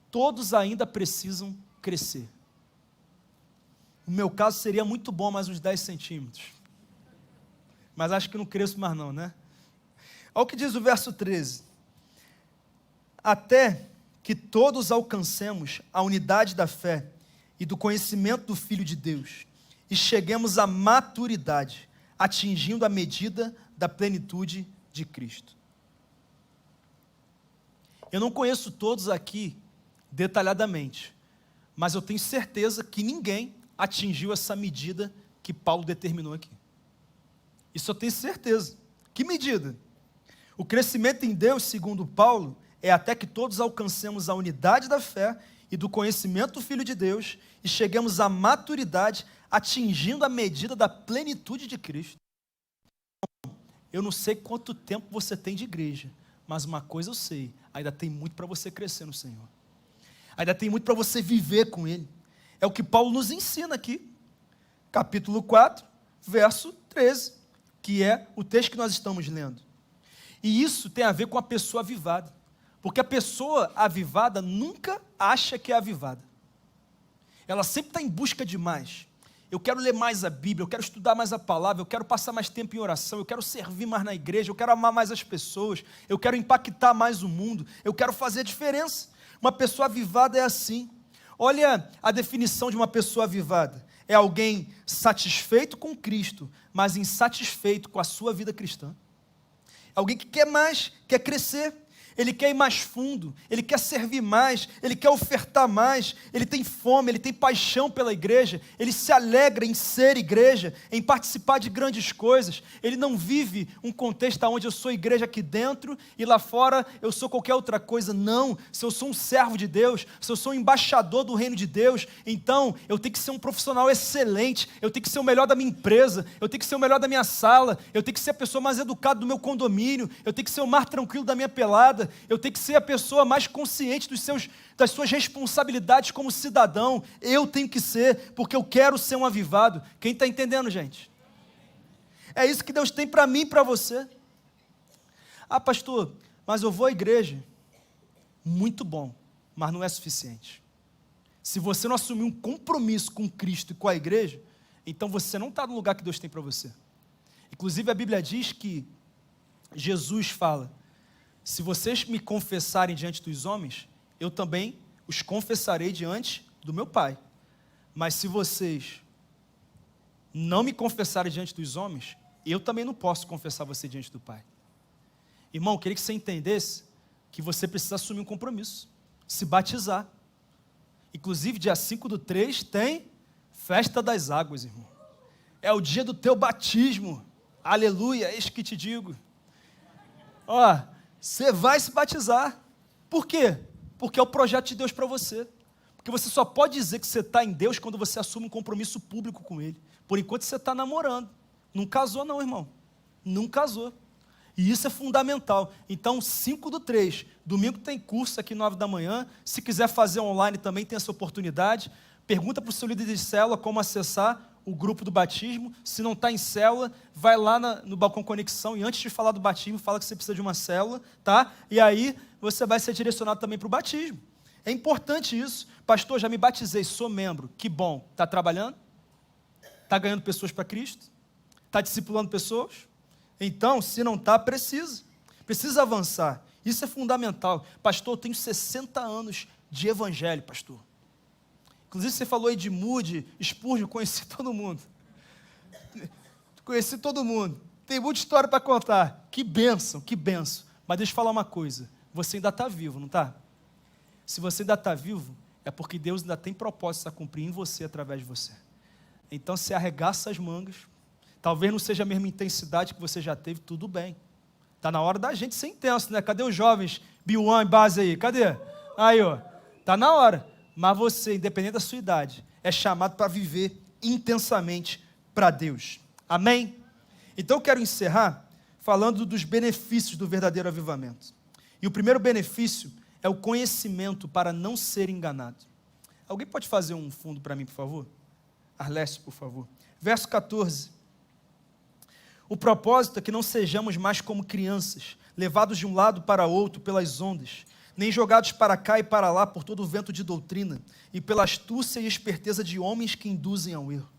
todos ainda precisam crescer. No meu caso seria muito bom mais uns 10 centímetros, mas acho que não cresço mais não, né? Olha o que diz o verso 13, até que todos alcancemos a unidade da fé e do conhecimento do Filho de Deus, e cheguemos à maturidade, atingindo a medida da plenitude de Cristo. Eu não conheço todos aqui detalhadamente, mas eu tenho certeza que ninguém atingiu essa medida que Paulo determinou aqui. Isso eu tenho certeza. Que medida? O crescimento em Deus, segundo Paulo, é até que todos alcancemos a unidade da fé e do conhecimento do Filho de Deus e cheguemos à maturidade, atingindo a medida da plenitude de Cristo. Eu não sei quanto tempo você tem de igreja, mas uma coisa eu sei, ainda tem muito para você crescer no Senhor. Ainda tem muito para você viver com Ele. É o que Paulo nos ensina aqui, capítulo 4, verso 13, que é o texto que nós estamos lendo. E isso tem a ver com a pessoa avivada, porque a pessoa avivada nunca acha que é avivada. Ela sempre está em busca de mais. Eu quero ler mais a Bíblia, eu quero estudar mais a palavra, eu quero passar mais tempo em oração, eu quero servir mais na igreja, eu quero amar mais as pessoas, eu quero impactar mais o mundo, eu quero fazer a diferença. Uma pessoa avivada é assim. Olha a definição de uma pessoa avivada. É alguém satisfeito com Cristo, mas insatisfeito com a sua vida cristã. Alguém que quer mais, quer crescer. Ele quer ir mais fundo, ele quer servir mais, ele quer ofertar mais, ele tem fome, ele tem paixão pela igreja, ele se alegra em ser igreja, em participar de grandes coisas. Ele não vive um contexto onde eu sou igreja aqui dentro e lá fora eu sou qualquer outra coisa. Não, se eu sou um servo de Deus, se eu sou um embaixador do reino de Deus, então eu tenho que ser um profissional excelente, eu tenho que ser o melhor da minha empresa, eu tenho que ser o melhor da minha sala, eu tenho que ser a pessoa mais educada do meu condomínio, eu tenho que ser o mais tranquilo da minha pelada, eu tenho que ser a pessoa mais consciente das suas responsabilidades como cidadão. Eu tenho que ser, porque eu quero ser um avivado. Quem está entendendo, gente? É isso que Deus tem para mim e para você. Ah, pastor, mas eu vou à igreja. Muito bom, mas não é suficiente. Se você não assumir um compromisso com Cristo e com a igreja, então você não está no lugar que Deus tem para você. Inclusive a Bíblia diz que Jesus fala: se vocês me confessarem diante dos homens, eu também os confessarei diante do meu Pai. Mas se vocês não me confessarem diante dos homens, eu também não posso confessar você diante do Pai. Irmão, eu queria que você entendesse que você precisa assumir um compromisso, se batizar. Inclusive, dia 5/3 tem festa das águas, irmão. É o dia do teu batismo. Aleluia, eis que te digo. Ó, você vai se batizar. Por quê? Porque é o projeto de Deus para você. Porque você só pode dizer que você está em Deus quando você assume um compromisso público com Ele. Por enquanto você está namorando. Não casou não, irmão. Não casou. E isso é fundamental. Então, 5/3, domingo tem curso aqui 9 da manhã. Se quiser fazer online também tem essa oportunidade. Pergunta para o seu líder de célula como acessar o grupo do batismo. Se não está em célula, vai lá no Balcão Conexão e antes de falar do batismo, fala que você precisa de uma célula, tá? E aí você vai ser direcionado também para o batismo. É importante isso. Pastor, já me batizei, sou membro. Que bom. Está trabalhando? Está ganhando pessoas para Cristo? Está discipulando pessoas? Então, se não está, precisa avançar. Isso é fundamental. Pastor, eu tenho 60 anos de evangelho, pastor. Inclusive, você falou aí de Moody, Spurgeon, conheci todo mundo. Conheci todo mundo. Tem muita história para contar. Que bênção, que bênção. Mas deixa eu falar uma coisa. Você ainda está vivo, não está? Se você ainda está vivo, é porque Deus ainda tem propósitos a cumprir em você, através de você. Então, se arregaça as mangas. Talvez não seja a mesma intensidade que você já teve, tudo bem. Está na hora da gente ser intenso, né? Cadê os jovens? B1 base aí, cadê? Aí, ó. Está na hora. Mas você, independente da sua idade, é chamado para viver intensamente para Deus. Amém? Então eu quero encerrar falando dos benefícios do verdadeiro avivamento. E o primeiro benefício é o conhecimento para não ser enganado. Alguém pode fazer um fundo para mim, por favor? Arleste, por favor. Verso 14. O propósito é que não sejamos mais como crianças, levados de um lado para outro pelas ondas, nem jogados para cá e para lá por todo o vento de doutrina, e pela astúcia e esperteza de homens que induzem ao erro.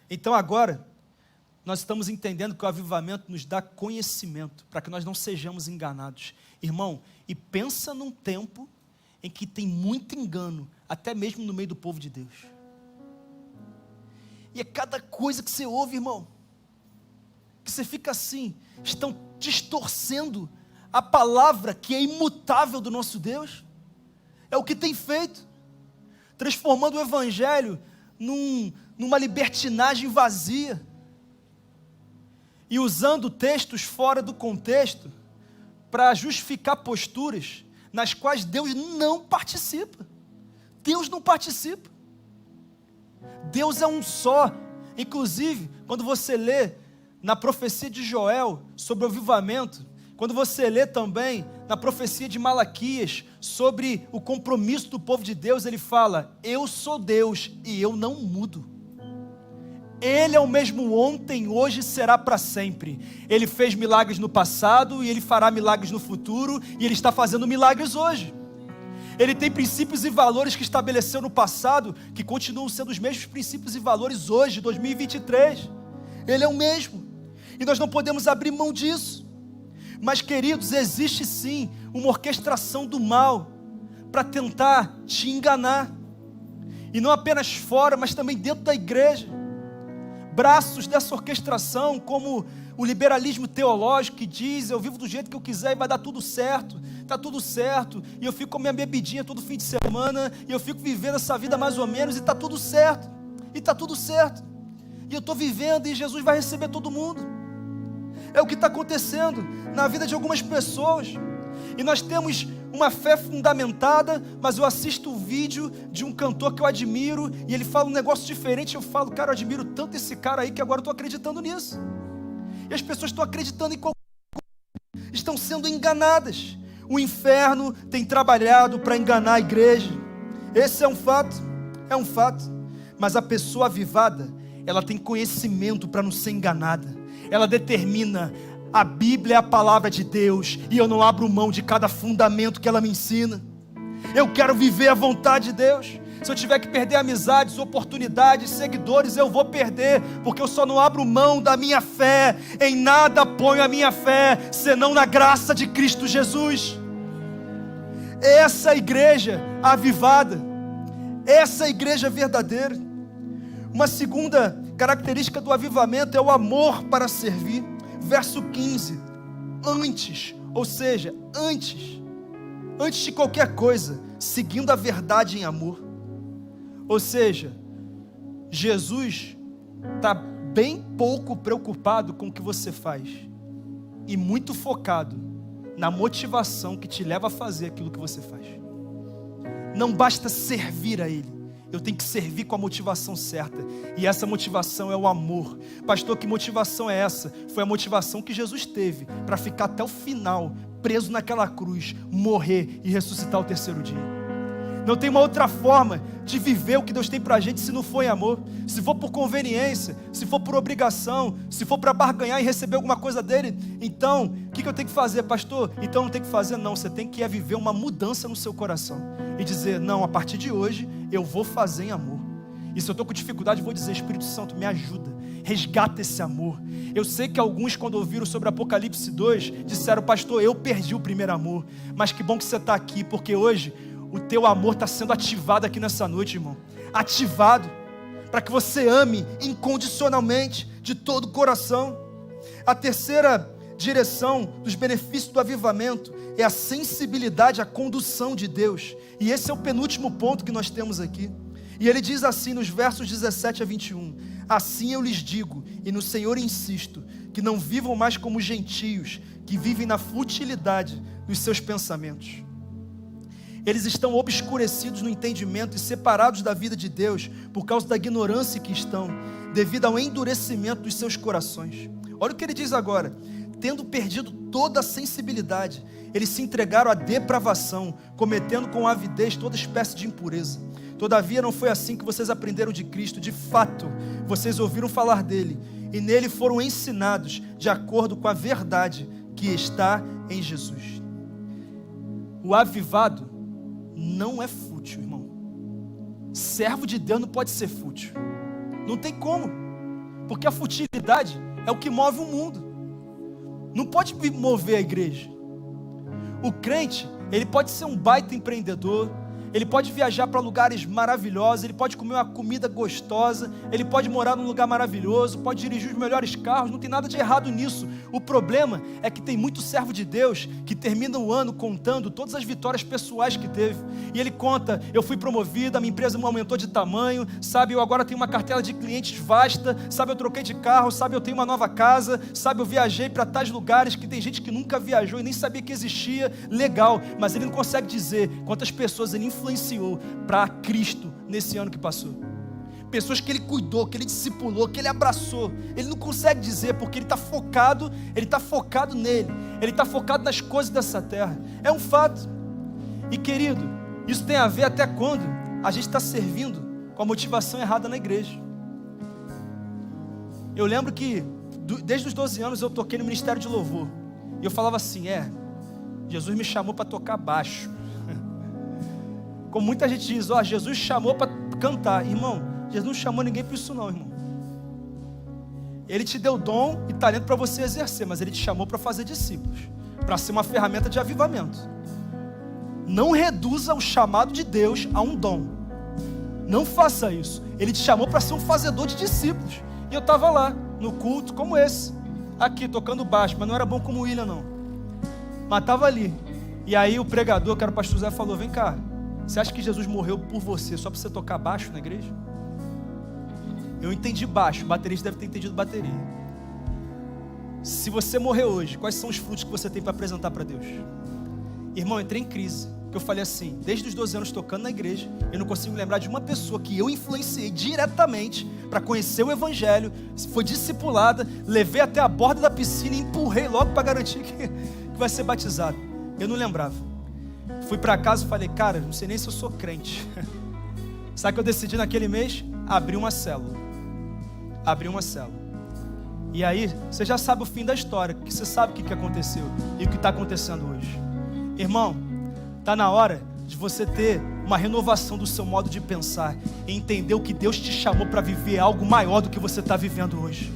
Então agora, nós estamos entendendo que o avivamento nos dá conhecimento, para que nós não sejamos enganados. Irmão, e pensa num tempo em que tem muito engano, até mesmo no meio do povo de Deus. E é cada coisa que você ouve, irmão, que você fica assim, estão distorcendo a palavra que é imutável do nosso Deus. É o que tem feito, transformando o evangelho numa libertinagem vazia, e usando textos fora do contexto, para justificar posturas, nas quais Deus não participa. Deus não participa. Deus é um só. Inclusive, quando você lê na profecia de Joel sobre o avivamento, quando você lê também na profecia de Malaquias sobre o compromisso do povo de Deus, ele fala: eu sou Deus e eu não mudo. Ele é o mesmo ontem, hoje e será para sempre. Ele fez milagres no passado e ele fará milagres no futuro, e ele está fazendo milagres hoje. Ele tem princípios e valores que estabeleceu no passado, que continuam sendo os mesmos princípios e valores hoje, 2023. Ele é o mesmo. E nós não podemos abrir mão disso. Mas, queridos, existe sim uma orquestração do mal para tentar te enganar. E não apenas fora, mas também dentro da igreja. Braços dessa orquestração, como o liberalismo teológico, que diz: eu vivo do jeito que eu quiser e vai dar tudo certo. Está tudo certo. E eu fico com a minha bebidinha todo fim de semana, e eu fico vivendo essa vida mais ou menos, e está tudo certo. E está tudo certo. E eu estou vivendo, e Jesus vai receber todo mundo. É o que está acontecendo na vida de algumas pessoas. E nós temos uma fé fundamentada, mas eu assisto o vídeo de um cantor que eu admiro, e ele fala um negócio diferente. Eu falo: cara, eu admiro tanto esse cara aí, que agora eu estou acreditando nisso. E as pessoas estão acreditando em qualquer coisa, estão sendo enganadas. O inferno tem trabalhado para enganar a igreja. Esse é um fato, é um fato. Mas a pessoa avivada, ela tem conhecimento para não ser enganada. Ela determina: a Bíblia é a palavra de Deus, e eu não abro mão de cada fundamento que ela me ensina. Eu quero viver a vontade de Deus. Se eu tiver que perder amizades, oportunidades, seguidores, eu vou perder, porque eu só não abro mão da minha fé. Em nada ponho a minha fé, senão na graça de Cristo Jesus. Essa é a igreja avivada, essa é a igreja verdadeira. Uma segunda característica do avivamento é o amor para servir. Verso 15, antes, ou seja, antes de qualquer coisa, seguindo a verdade em amor. Ou seja, Jesus está bem pouco preocupado com o que você faz, e muito focado na motivação que te leva a fazer aquilo que você faz. Não basta servir a Ele, eu tenho que servir com a motivação certa, e essa motivação é o amor. Pastor, que motivação é essa? Foi a motivação que Jesus teve para ficar até o final, preso naquela cruz, morrer e ressuscitar ao terceiro dia. Não tem uma outra forma de viver o que Deus tem para a gente se não for em amor. Se for por conveniência, se for por obrigação, se for para barganhar e receber alguma coisa dele, então, o que eu tenho que fazer, pastor? Então não tem que fazer não, você tem que viver uma mudança no seu coração e dizer: não, a partir de hoje eu vou fazer em amor. E se eu estou com dificuldade, eu vou dizer: Espírito Santo, me ajuda, resgata esse amor. Eu sei que alguns, quando ouviram sobre Apocalipse 2, disseram: pastor, eu perdi o primeiro amor. Mas que bom que você está aqui, porque hoje o teu amor está sendo ativado aqui nessa noite, irmão. Ativado, para que você ame incondicionalmente, de todo o coração. A terceira direção dos benefícios do avivamento é a sensibilidade à condução de Deus. E esse é o penúltimo ponto que nós temos aqui. E ele diz assim nos versos 17 a 21: assim eu lhes digo, e no Senhor insisto, que não vivam mais como gentios, que vivem na futilidade dos seus pensamentos. Eles estão obscurecidos no entendimento e separados da vida de Deus por causa da ignorância que estão, devido ao endurecimento dos seus corações. Olha o que ele diz agora: tendo perdido toda a sensibilidade, eles se entregaram à depravação, cometendo com avidez toda espécie de impureza. Todavia não foi assim que vocês aprenderam de Cristo. De fato, vocês ouviram falar dele, e nele foram ensinados de acordo com a verdade que está em Jesus. O avivado não é fútil, irmão. Servo de Deus não pode ser fútil. Não tem como. Porque a futilidade é o que move o mundo. Não pode mover a igreja. O crente, ele pode ser um baita empreendedor, ele pode viajar para lugares maravilhosos, ele pode comer uma comida gostosa, ele pode morar num lugar maravilhoso, pode dirigir os melhores carros, não tem nada de errado nisso. O problema é que tem muito servo de Deus que termina o ano contando todas as vitórias pessoais que teve. E ele conta: eu fui promovido, a minha empresa aumentou de tamanho, sabe, eu agora tenho uma cartela de clientes vasta, sabe, eu troquei de carro, sabe, eu tenho uma nova casa, sabe, eu viajei para tais lugares que tem gente que nunca viajou e nem sabia que existia. Legal, mas ele não consegue dizer quantas pessoas ele influenciou para Cristo nesse ano que passou. Pessoas que ele cuidou, que ele discipulou, que ele abraçou. Ele não consegue dizer, porque ele está focado nele, ele está focado nas coisas dessa terra. É um fato. E querido, isso tem a ver até quando a gente está servindo com a motivação errada na igreja. Eu lembro que desde os 12 anos eu toquei no ministério de louvor, e eu falava assim: Jesus me chamou para tocar baixo. Como muita gente diz: Jesus chamou para cantar. Irmão, Jesus não chamou ninguém para isso não, irmão. Ele te deu dom e talento para você exercer, mas Ele te chamou para fazer discípulos, para ser uma ferramenta de avivamento. Não reduza o chamado de Deus a um dom. Não faça isso. Ele te chamou para ser um fazedor de discípulos. E eu estava lá, no culto como esse, aqui, tocando baixo, mas não era bom como o William não. Mas estava ali. E aí o pregador, que era o pastor Zé, falou: vem cá, você acha que Jesus morreu por você só para você tocar baixo na igreja? Eu entendi baixo, o baterista deve ter entendido bateria. Se você morrer hoje, quais são os frutos que você tem para apresentar para Deus? Irmão, eu entrei em crise, porque eu falei assim: desde os 12 anos tocando na igreja, eu não consigo lembrar de uma pessoa que eu influenciei diretamente para conhecer o evangelho, foi discipulada, levei até a borda da piscina e empurrei logo para garantir que vai ser batizado. Eu não lembrava. Fui para casa e falei: cara, não sei nem se eu sou crente. Sabe o que eu decidi naquele mês? Abrir uma célula. E aí, você já sabe o fim da história, que você sabe o que aconteceu e o que está acontecendo hoje. Irmão, está na hora de você ter uma renovação do seu modo de pensar e entender o que Deus te chamou para viver, algo maior do que você está vivendo hoje,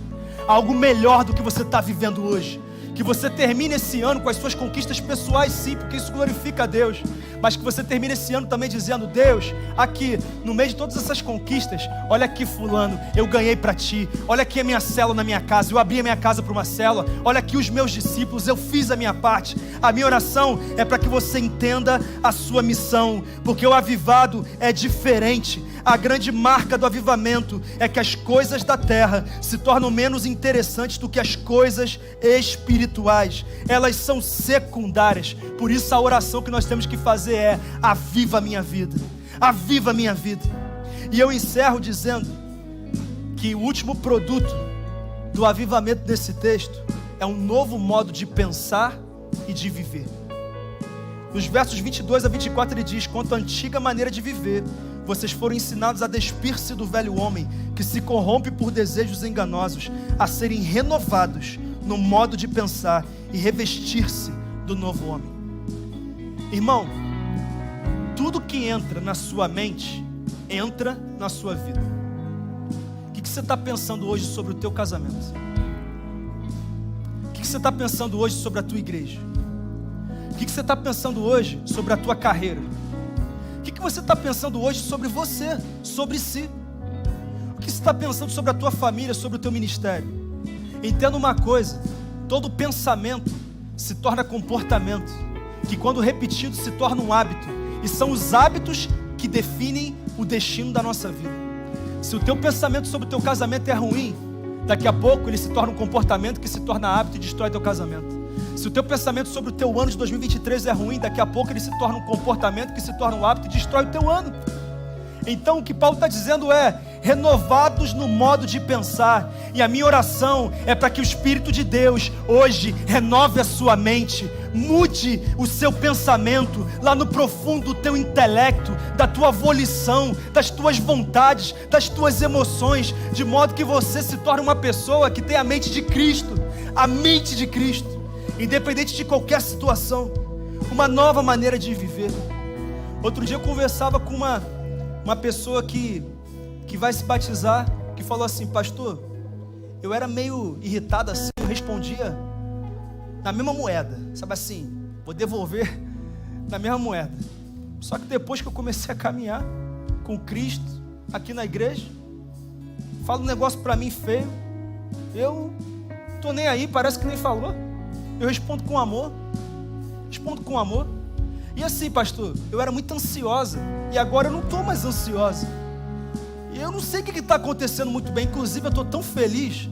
algo melhor do que você está vivendo hoje. Que você termine esse ano com as suas conquistas pessoais, sim, porque isso glorifica a Deus, mas que você termine esse ano também dizendo: Deus, aqui, no meio de todas essas conquistas, olha aqui fulano, eu ganhei para ti, olha aqui a minha célula na minha casa, eu abri a minha casa para uma célula, olha aqui os meus discípulos, eu fiz a minha parte. A minha oração é para que você entenda a sua missão, porque o avivado é diferente. A grande marca do avivamento é que as coisas da terra se tornam menos interessantes do que as coisas espirituais. Elas são secundárias. Por isso a oração que nós temos que fazer é: aviva a minha vida, aviva a minha vida. E eu encerro dizendo que o último produto do avivamento desse texto é um novo modo de pensar e de viver. Nos versos 22 a 24 ele diz: quanto à antiga maneira de viver, vocês foram ensinados a despir-se do velho homem, que se corrompe por desejos enganosos, a serem renovados no modo de pensar e revestir-se do novo homem. Irmão, tudo que entra na sua mente, entra na sua vida. O que você está pensando hoje sobre o teu casamento? O que você está pensando hoje sobre a tua igreja? O que você está pensando hoje sobre a tua carreira? O que você está pensando hoje sobre você, sobre si? O que você está pensando sobre a tua família, sobre o teu ministério? Entenda uma coisa: todo pensamento se torna comportamento, que quando repetido se torna um hábito, e são os hábitos que definem o destino da nossa vida. Se o teu pensamento sobre o teu casamento é ruim, daqui a pouco ele se torna um comportamento que se torna hábito e destrói teu casamento. Se o teu pensamento sobre o teu ano de 2023 é ruim, daqui a pouco ele se torna um comportamento, que se torna um hábito e destrói o teu ano. Então o que Paulo está dizendo é: renovados no modo de pensar. E a minha oração é para que o Espírito de Deus hoje renove a sua mente, mude o seu pensamento lá no profundo do teu intelecto, da tua volição, das tuas vontades, das tuas emoções, de modo que você se torne uma pessoa que tem a mente de Cristo, independente de qualquer situação, uma nova maneira de viver. Outro dia eu conversava com uma pessoa que vai se batizar, que falou assim: pastor, eu era meio irritado assim, eu respondia na mesma moeda, sabe assim, vou devolver na mesma moeda. Só que depois que eu comecei a caminhar com Cristo aqui na igreja, fala um negócio para mim feio, eu tô nem aí, parece que nem falou, eu respondo com amor. E assim, pastor, eu era muito ansiosa e agora eu não estou mais ansiosa. E eu não sei o que está acontecendo muito bem. Inclusive eu estou tão feliz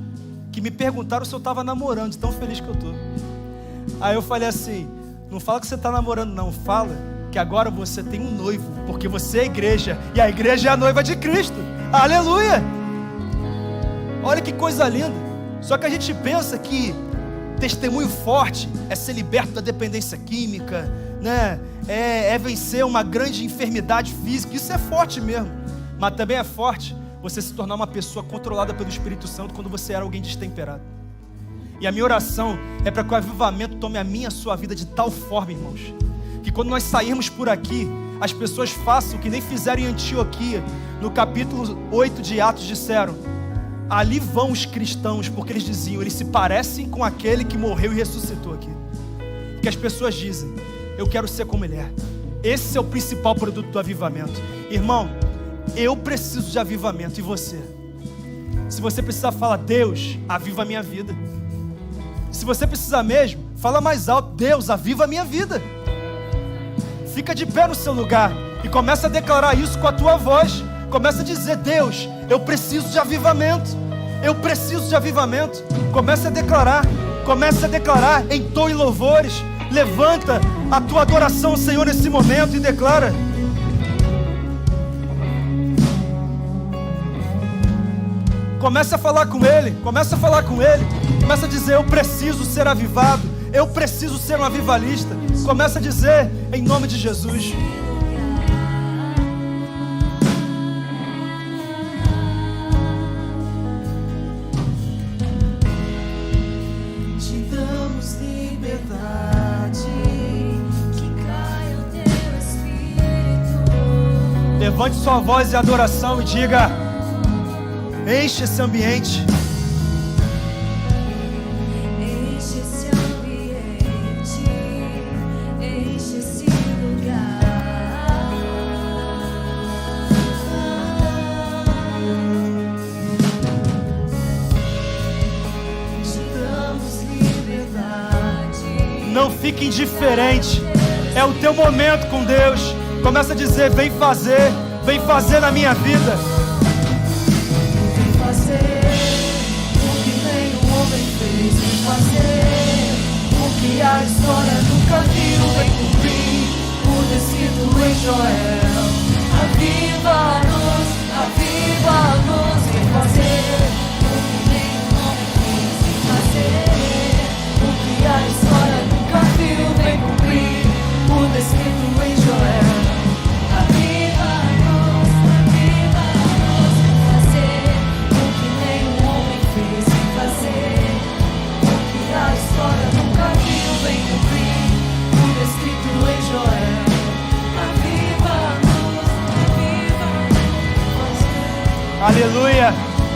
que me perguntaram se eu estava namorando, de tão feliz que eu estou. Aí eu falei assim: não fala que você está namorando não, fala que agora você tem um noivo, porque você é a igreja, e a igreja é a noiva de Cristo. Aleluia! Olha que coisa linda. Só que a gente pensa que testemunho forte é ser liberto da dependência química, né? É vencer uma grande enfermidade física. Isso é forte mesmo, mas também é forte você se tornar uma pessoa controlada pelo Espírito Santo quando você era alguém destemperado. E a minha oração é para que o avivamento tome a minha e a sua vida de tal forma, irmãos, que quando nós sairmos por aqui, as pessoas façam o que nem fizeram em Antioquia. No capítulo 8 de Atos disseram: ali vão os cristãos, porque eles diziam, eles se parecem com aquele que morreu e ressuscitou aqui. Que as pessoas dizem: eu quero ser como ele é. Esse é o principal produto do avivamento. Irmão, eu preciso de avivamento, e você? Se você precisar, fala: Deus, aviva a minha vida. Se você precisar mesmo, fala mais alto: Deus, aviva a minha vida. Fica de pé no seu lugar e começa a declarar isso com a tua voz. Começa a dizer: Deus, eu preciso de avivamento. Eu preciso de avivamento. Começa a declarar em tom e louvores. Levanta a tua adoração ao Senhor nesse momento e declara. Começa a falar com Ele. Começa a dizer: eu preciso ser avivado. Eu preciso ser um avivalista. Começa a dizer em nome de Jesus. Levante sua voz de adoração e diga: enche esse ambiente. Enche esse ambiente, enche esse lugar. Te damos liberdade. Não fique indiferente. É o teu momento com Deus. Começa a dizer: vem fazer na minha vida. Vem fazer o que nenhum homem fez. Vem fazer o que a história nunca viu. Vem cumprir o descrito em Joel. Aviva-nos, aviva-nos. Vem fazer o que nenhum homem fez. Vem fazer o que a história nunca viu. Vem cumprir o descrito em Joel. Aviva-nos, aviva-nos. Vem fazer o que nenhum homem fez. Vem fazer o que a história nunca viu. Vem cumprir o descrito em Joel. Aviva-nos, aviva-nos. Aleluia.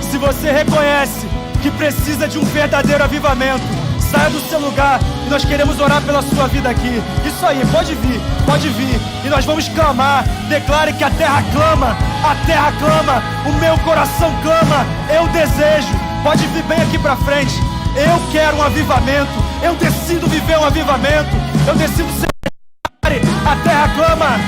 Se você reconhece que precisa de um verdadeiro avivamento, saia do seu lugar e nós queremos orar pela sua vida aqui. Isso aí, pode vir. E nós vamos clamar. Declare que a terra clama, o meu coração clama, eu desejo. Pode vir bem aqui pra frente. Eu quero um avivamento, eu decido viver um avivamento, eu decido ser. A terra clama.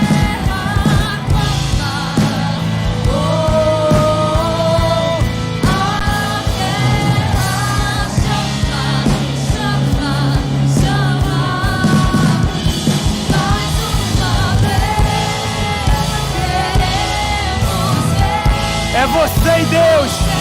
Vem, Deus.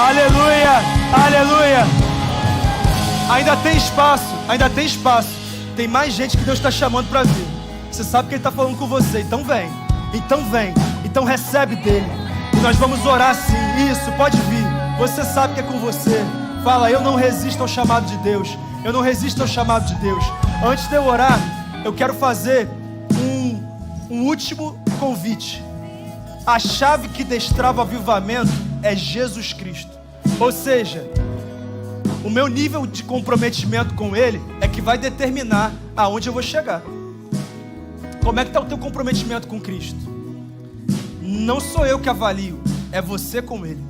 Aleluia, aleluia. Ainda tem espaço, ainda tem espaço. Tem mais gente que Deus está chamando para vir. Você sabe que Ele está falando com você, então vem. Então vem, então recebe dele. E nós vamos orar sim, isso, pode vir. Você sabe que é com você. Fala, eu não resisto ao chamado de Deus. Eu não resisto ao chamado de Deus. Antes de eu orar, eu quero fazer um último convite. A chave que destrava o avivamento é Jesus Cristo. Ou seja, o meu nível de comprometimento com Ele é que vai determinar aonde eu vou chegar. Como é que está o teu comprometimento com Cristo? Não sou eu que avalio, é você com Ele.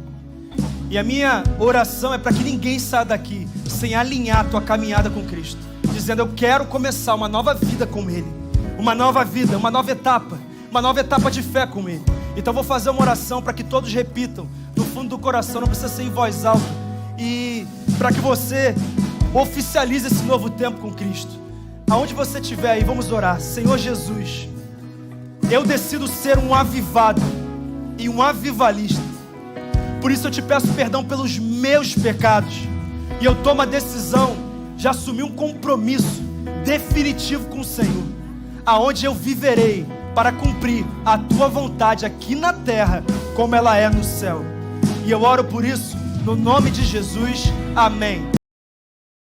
E a minha oração é para que ninguém saia daqui sem alinhar a tua caminhada com Cristo, dizendo, eu quero começar uma nova vida com Ele, uma nova vida, uma nova etapa de fé com Ele. Então eu vou fazer uma oração para que todos repitam no fundo do coração, não precisa ser em voz alta, e para que você oficialize esse novo tempo com Cristo. Aonde você estiver aí, vamos orar. Senhor Jesus, eu decido ser um avivado e um avivalista. Por isso eu te peço perdão pelos meus pecados, e eu tomo a decisão de assumir um compromisso definitivo com o Senhor, aonde eu viverei para cumprir a tua vontade aqui na terra, como ela é no céu. E eu oro por isso, no nome de Jesus, amém.